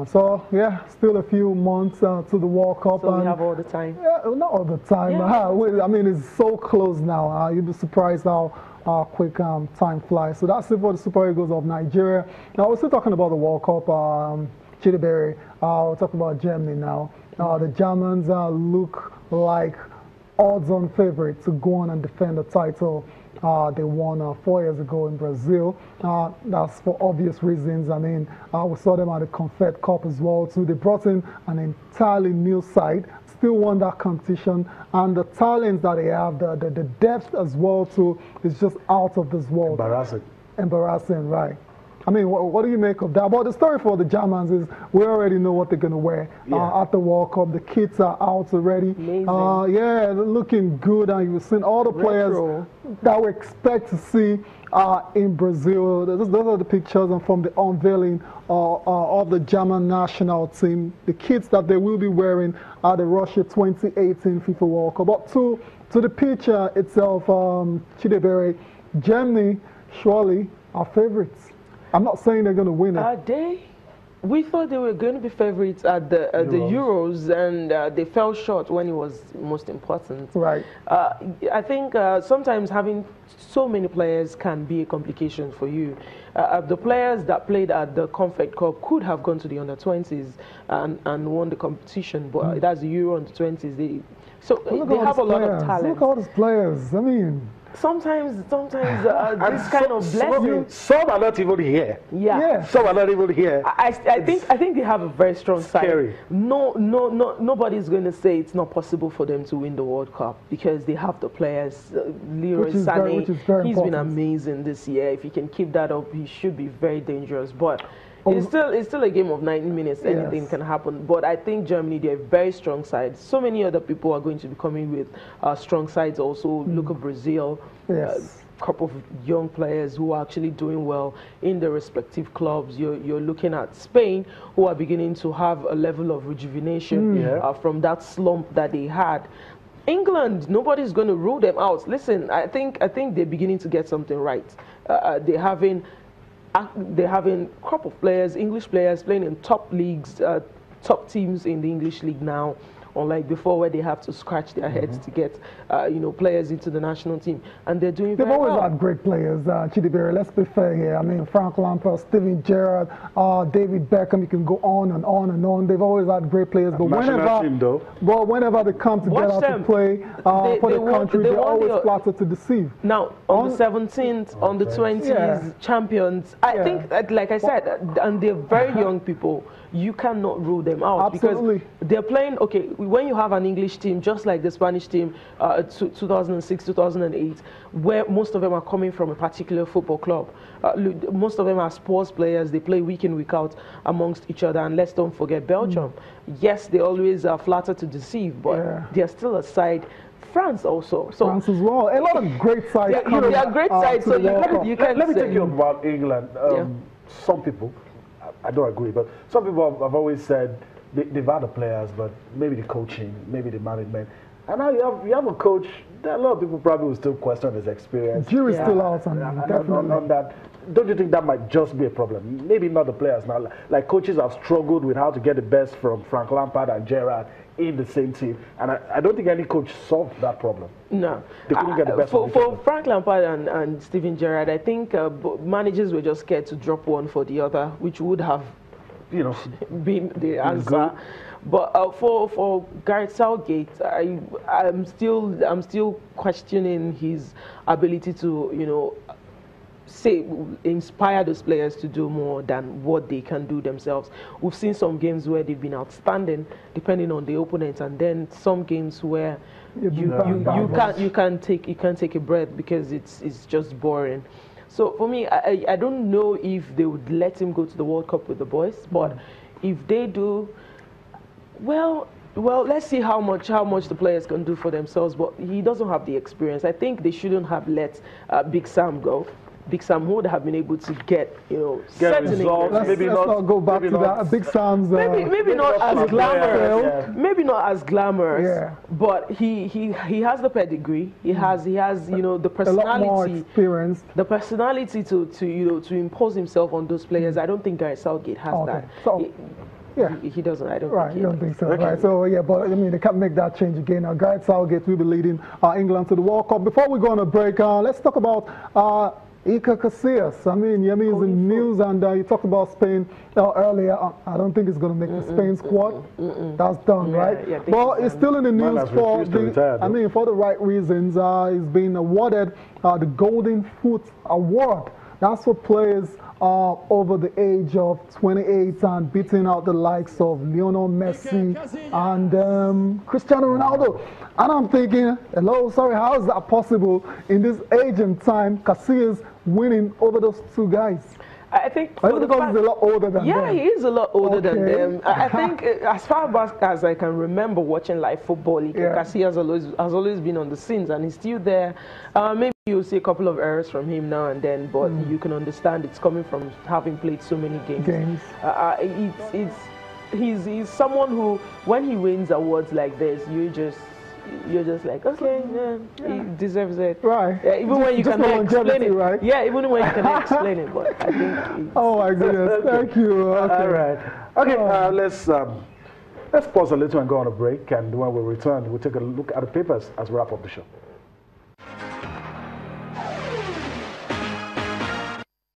So yeah, still a few months to the World Cup, So we and have all the time. yeah, not all the time. Yeah. I mean, it's so close now. You'll be surprised how quick time flies. So that's it for the Super Eagles of Nigeria. Now we're still talking about the World Cup. Chidiebere, we're talking about Germany now. The Germans look like odds-on favorite to go on and defend the title. They won 4 years ago in Brazil. That's for obvious reasons. I mean, we saw them at the Confed Cup as well too. They brought in an entirely new side, still won that competition, and the talents that they have, the depth as well too, is just out of this world. Embarrassing, right? I mean, what do you make of that? But the story for the Germans is we already know what they're going to wear at the World Cup. The kits are out already. Amazing. Yeah, they're looking good, and you've seen all the players that we expect to see in Brazil. Those are the pictures and from the unveiling of the German national team. The kits that they will be wearing at the Russia 2018 FIFA World Cup. But to the picture itself, Chidiebere, Germany surely are favorites. I'm not saying they're going to win it. We thought they were going to be favorites at the Euros, and they fell short when it was most important. Right. I think sometimes having so many players can be a complication for you. The players that played at the Confed Cup could have gone to the under-20s and won the competition, but that's the Euro under-20s. They have a lot of talent. Look at all these players. I mean... Sometimes this kind of blessing. Some are not even here. Yeah. Some are not even here. I think they have a very strong side. Nobody's going to say it's not possible for them to win the World Cup because they have the players. Leroy Sané, he's been amazing this year. If he can keep that up, he should be very dangerous. But it's still a game of 90 minutes. Anything can happen. But I think Germany, they're a very strong side. So many other people are going to be coming with strong sides also. Look at Brazil. Couple of young players who are actually doing well in their respective clubs. You're looking at Spain, who are beginning to have a level of rejuvenation from that slump that they had. England, nobody's going to rule them out. Listen, I think they're beginning to get something right. They're having a crop of players, English players, playing in top leagues, top teams in the English league now, unlike before where they have to scratch their heads to get players into the national team, and they're doing very well. They've always had great players, Chidiebere, let's be fair here. I mean, Frank Lampard, Steven Gerrard, David Beckham, you can go on and on and on. They've always had great players, but whenever they come together to play for the country, they're always flattered to deceive. Now, on the 17th, on the 20s, champions, I think, like I said, and they're very young people, you cannot rule them out. Absolutely. Because they're playing, okay, when you have an English team, just like the Spanish team, 2006, 2008, where most of them are coming from a particular football club. Most of them are sports players. They play week in, week out amongst each other. And let's don't forget Belgium. Yes, they always are flattered to deceive, but they're still a side. France also. So France as well. A lot of great sides. They are great sides. So you can let me take you about England. Some people, I don't agree, but some people have always said they've had the players, but maybe the coaching, maybe the management. And now you have a coach that a lot of people probably will still question his experience. Jury's still out on that. Don't you think that might just be a problem? Maybe not the players now. Like coaches have struggled with how to get the best from Frank Lampard and Gerrard in the same team, and I don't think any coach solved that problem. No, they couldn't get the best for Frank Lampard and Steven Gerrard. I think managers were just scared to drop one for the other, which would have, been the answer. But for Gareth Southgate, I'm still questioning his ability to inspire those players to do more than what they can do themselves. We've seen some games where they've been outstanding, depending on the opponent, and then some games where you can't take a breath because it's just boring. So for me, I don't know if they would let him go to the World Cup with the boys, but if they do, well, let's see how much the players can do for themselves. But he doesn't have the experience. I think they shouldn't have let Big Sam go. Big Sam would have been able to get results. Let's not go back to that. Big Sam's maybe not as glamorous. Maybe not as glamorous. But he has the pedigree. He has the personality. A lot more experience. The personality to impose himself on those players. I don't think Gareth Southgate has that. Yeah. He doesn't. I don't right, think you don't think so. Okay. Right. So, yeah, but I mean, they can't make that change again. Gareth Southgate will be leading England to the World Cup. Before we go on a break, let's talk about Iker Casillas. I mean, Yemi is in news, and you talked about Spain earlier. I don't think he's going to make the Spain squad. That's done, right? Yeah, but he's still in the news for for the right reasons. He's been awarded the Golden Foot Award. That's for players over the age of 28 and beating out the likes of Lionel Messi and Cristiano Ronaldo. And I'm thinking, how is that possible in this age and time, Casillas winning over those two guys? I think because he's a lot older than them. Yeah, he is a lot older than them. I think as far back as I can remember watching live football, Casillas has always been on the scenes, and he's still there. Maybe you'll see a couple of errors from him now and then, but you can understand it's coming from having played so many games. He's someone who, when he wins awards like this, you're just like, okay, he deserves it. Right. Yeah, even when you can explain it. Right? Yeah, even when you can explain it. But I think oh my goodness, thank you. Okay. All right. Okay, let's pause a little and go on a break. And when we return, we'll take a look at the papers as we wrap up the show.